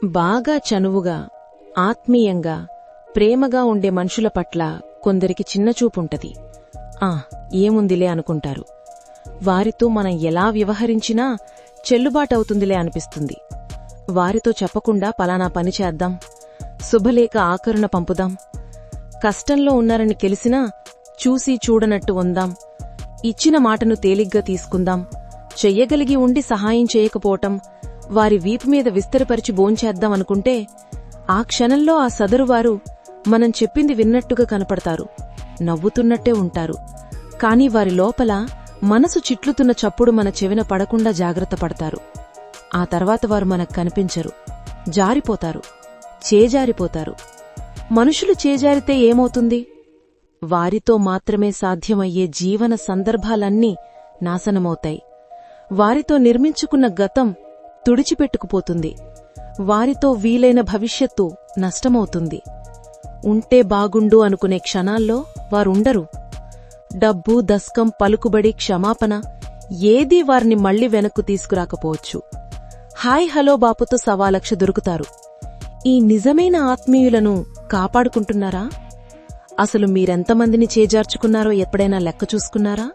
బాగా చనువుగా, ఆత్మీయంగా, ప్రేమగా ఉండే మనుషుల పట్ల కొందరికి చిన్నచూపుంటది. ఏముందిలే అనుకుంటారు. వారితో మనం ఎలా వ్యవహరించినా చెల్లుబాటవుతుందిలే అనిపిస్తుంది. వారితో చెప్పకుండా పలానా పని చేద్దాం, శుభలేఖ ఆకరుణ పంపుదాం, కష్టంలో ఉన్నారని తెలిసినా చూసి చూడనట్టు ఉందాం, ఇచ్చిన మాటను తేలిగ్గా తీసుకుందాం, చెయ్యగలిగి ఉండి సహాయం చేయకపోవటం, వారి వీపుమీద విస్తరపరిచి భోంచేద్దాం అనుకుంటే ఆ క్షణంలో ఆ సదరువారు మనం చెప్పింది విన్నట్టుగా కనపడతారు, నవ్వుతున్నట్టే ఉంటారు. కాని వారి లోపల మనసు చిట్లుతున్న చప్పుడు మన చెవిన పడకుండా జాగ్రత్త పడతారు. ఆ తర్వాత వారు మనకు కనిపించరు, జారిపోతారు, చేజారిపోతారు. మనుషులు చేజారితే ఏమవుతుంది? వారితో మాత్రమే సాధ్యమయ్యే జీవన సందర్భాలన్నీ నాశనమవుతాయి. వారితో నిర్మించుకున్న గతం తుడిచిపెట్టుకుపోతుంది. వారితో వీలైన భవిష్యత్తు నష్టమవుతుంది. ఉంటే బాగుండు అనుకునే క్షణాల్లో వారుండరు. డబ్బు, దస్కం, పలుకుబడి, క్షమాపణ ఏదీ వారిని మళ్లీ వెనక్కు తీసుకురాకపోవచ్చు. హాయ్ హలో బాపుతో 1,00,000 దొరుకుతారు. ఈ నిజమైన ఆత్మీయులను కాపాడుకుంటున్నారా? అసలు మీరెంతమందిని చేజార్చుకున్నారో ఎప్పుడైనా లెక్క చూసుకున్నారా?